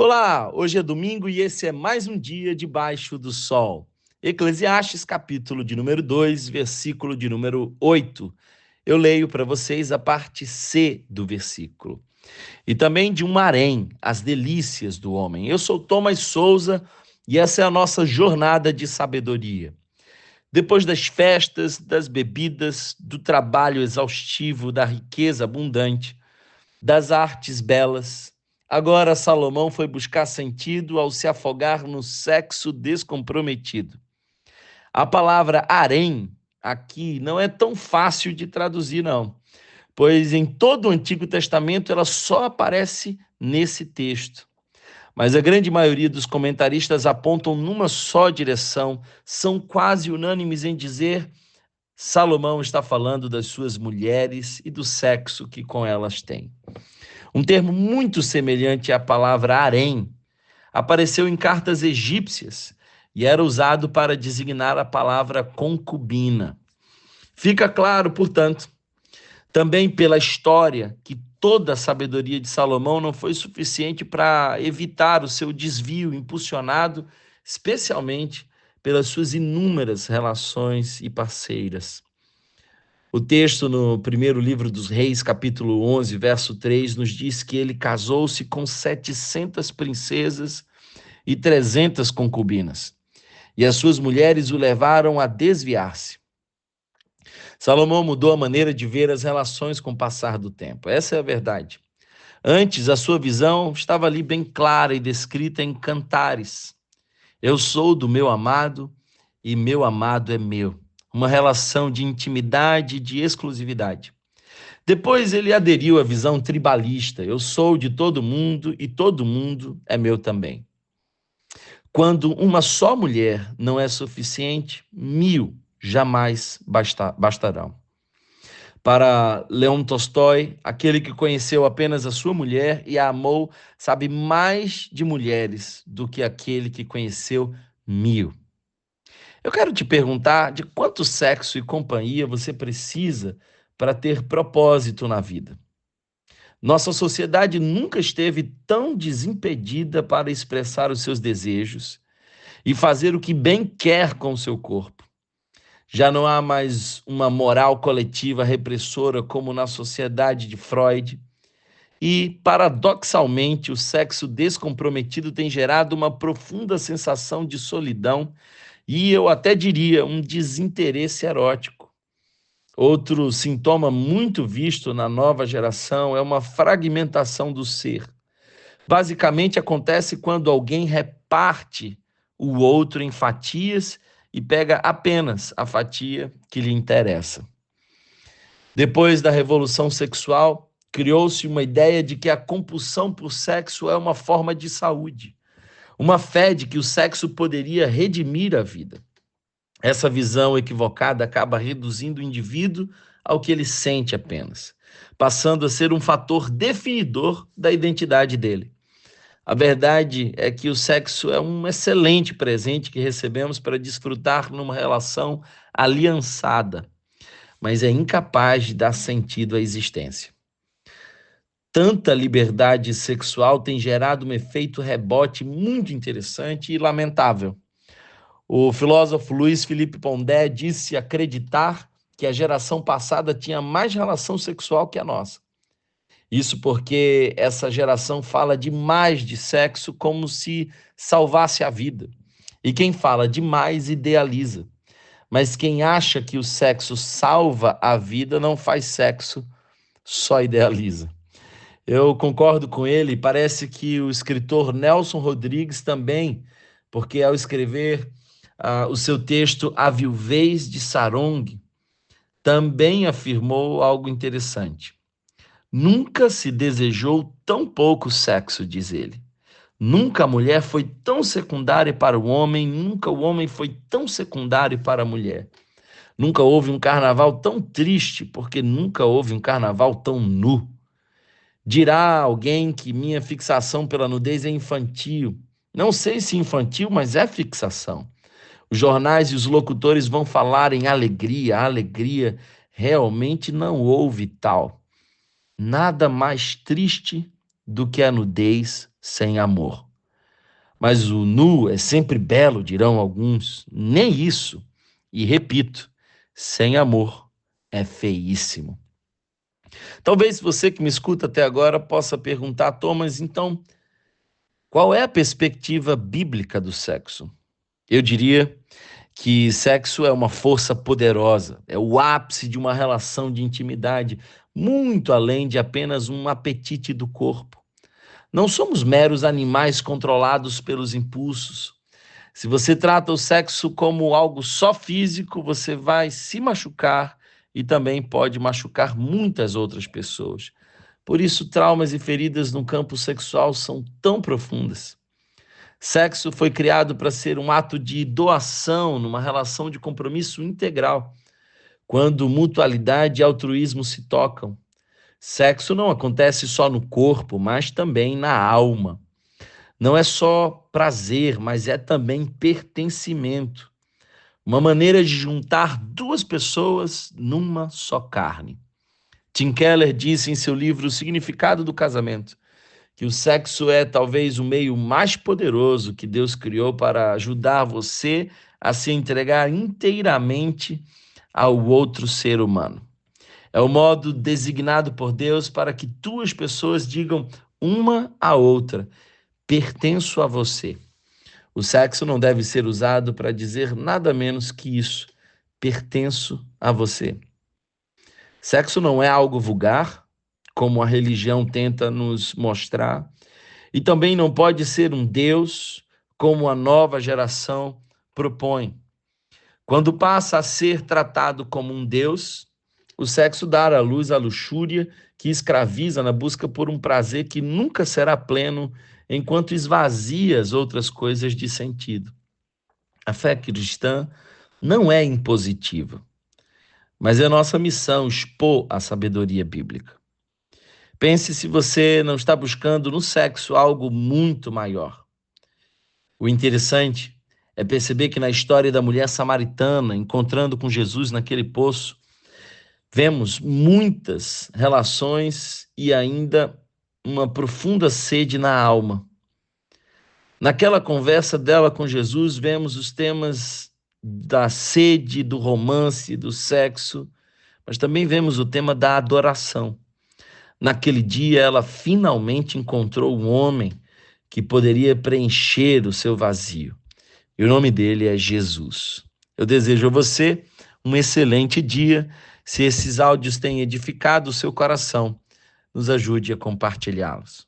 Olá, hoje é domingo e esse é mais um dia debaixo do sol. Eclesiastes, capítulo de número 2, versículo de número 8. Eu leio para vocês a parte C do versículo. E também de um harém, as delícias do homem. Eu sou Thomas Souza e essa é a nossa jornada de sabedoria. Depois das festas, das bebidas, do trabalho exaustivo, da riqueza abundante, das artes belas, agora Salomão foi buscar sentido ao se afogar no sexo descomprometido. A palavra harém aqui não é tão fácil de traduzir, não, pois em todo o Antigo Testamento ela só aparece nesse texto. Mas a grande maioria dos comentaristas apontam numa só direção, são quase unânimes em dizer: Salomão está falando das suas mulheres e do sexo que com elas tem. Um termo muito semelhante à palavra harém apareceu em cartas egípcias e era usado para designar a palavra concubina. Fica claro, portanto, também pela história, que toda a sabedoria de Salomão não foi suficiente para evitar o seu desvio, impulsionado especialmente pelas suas inúmeras relações e parceiras. O texto no primeiro livro dos Reis, capítulo 11, verso 3, nos diz que ele casou-se com 700 princesas e 300 concubinas, e as suas mulheres o levaram a desviar-se. Salomão mudou a maneira de ver as relações com o passar do tempo. Essa é a verdade. Antes, a sua visão estava ali bem clara e descrita em cantares. Eu sou do meu amado e meu amado é meu. Uma relação de intimidade e de exclusividade. Depois ele aderiu à visão tribalista. Eu sou de todo mundo e todo mundo é meu também. Quando uma só mulher não é suficiente, 1000 jamais bastarão. Para Leon Tolstói, aquele que conheceu apenas a sua mulher e a amou, sabe mais de mulheres do que aquele que conheceu 1000. Eu quero te perguntar de quanto sexo e companhia você precisa para ter propósito na vida. Nossa sociedade nunca esteve tão desimpedida para expressar os seus desejos e fazer o que bem quer com o seu corpo. Já não há mais uma moral coletiva repressora como na sociedade de Freud. E, paradoxalmente, o sexo descomprometido tem gerado uma profunda sensação de solidão e, eu até diria, um desinteresse erótico. Outro sintoma muito visto na nova geração é uma fragmentação do ser. Basicamente, acontece quando alguém reparte o outro em fatias e pega apenas a fatia que lhe interessa. Depois da revolução sexual, criou-se uma ideia de que a compulsão por sexo é uma forma de saúde, uma fé de que o sexo poderia redimir a vida. Essa visão equivocada acaba reduzindo o indivíduo ao que ele sente apenas, passando a ser um fator definidor da identidade dele. A verdade é que o sexo é um excelente presente que recebemos para desfrutar numa relação aliançada, mas é incapaz de dar sentido à existência. Tanta liberdade sexual tem gerado um efeito rebote muito interessante e lamentável. O filósofo Luiz Felipe Pondé disse acreditar que a geração passada tinha mais relação sexual que a nossa. Isso porque essa geração fala demais de sexo como se salvasse a vida. E quem fala demais idealiza. Mas quem acha que o sexo salva a vida não faz sexo, só idealiza. Eu concordo com ele, parece que o escritor Nelson Rodrigues também, porque ao escrever o seu texto A Viuvez de Sarong, também afirmou algo interessante. Nunca se desejou tão pouco sexo, diz ele. Nunca a mulher foi tão secundária para o homem, nunca o homem foi tão secundário para a mulher. Nunca houve um carnaval tão triste, porque nunca houve um carnaval tão nu. Dirá alguém que minha fixação pela nudez é infantil. Não sei se infantil, mas é fixação. Os jornais e os locutores vão falar em alegria. A alegria realmente não houve tal. Nada mais triste do que a nudez sem amor. Mas o nu é sempre belo, dirão alguns. Nem isso. E repito, sem amor é feíssimo. Talvez você que me escuta até agora possa perguntar, Thomas, então, qual é a perspectiva bíblica do sexo? Eu diria que sexo é uma força poderosa, é o ápice de uma relação de intimidade, muito além de apenas um apetite do corpo. Não somos meros animais controlados pelos impulsos. Se você trata o sexo como algo só físico, você vai se machucar e também pode machucar muitas outras pessoas. Por isso, traumas e feridas no campo sexual são tão profundas. Sexo foi criado para ser um ato de doação numa relação de compromisso integral, quando mutualidade e altruísmo se tocam. Sexo não acontece só no corpo, mas também na alma. Não é só prazer, mas é também pertencimento. Uma maneira de juntar duas pessoas numa só carne. Tim Keller disse em seu livro O Significado do Casamento que o sexo é talvez o meio mais poderoso que Deus criou para ajudar você a se entregar inteiramente ao outro ser humano. É o modo designado por Deus para que duas pessoas digam uma à outra: pertenço a você. O sexo não deve ser usado para dizer nada menos que isso: pertenço a você. Sexo não é algo vulgar, como a religião tenta nos mostrar, e também não pode ser um Deus, como a nova geração propõe. Quando passa a ser tratado como um Deus, o sexo dá à luz a luxúria que escraviza na busca por um prazer que nunca será pleno enquanto esvazia as outras coisas de sentido. A fé cristã não é impositiva, mas é nossa missão expor a sabedoria bíblica. Pense se você não está buscando no sexo algo muito maior. O interessante é perceber que na história da mulher samaritana, encontrando com Jesus naquele poço, vemos muitas relações e ainda uma profunda sede na alma. Naquela conversa dela com Jesus, vemos os temas da sede, do romance, do sexo, mas também vemos o tema da adoração. Naquele dia, ela finalmente encontrou um homem que poderia preencher o seu vazio. E o nome dele é Jesus. Eu desejo a você um excelente dia. Se esses áudios têm edificado o seu coração, nos ajude a compartilhá-los.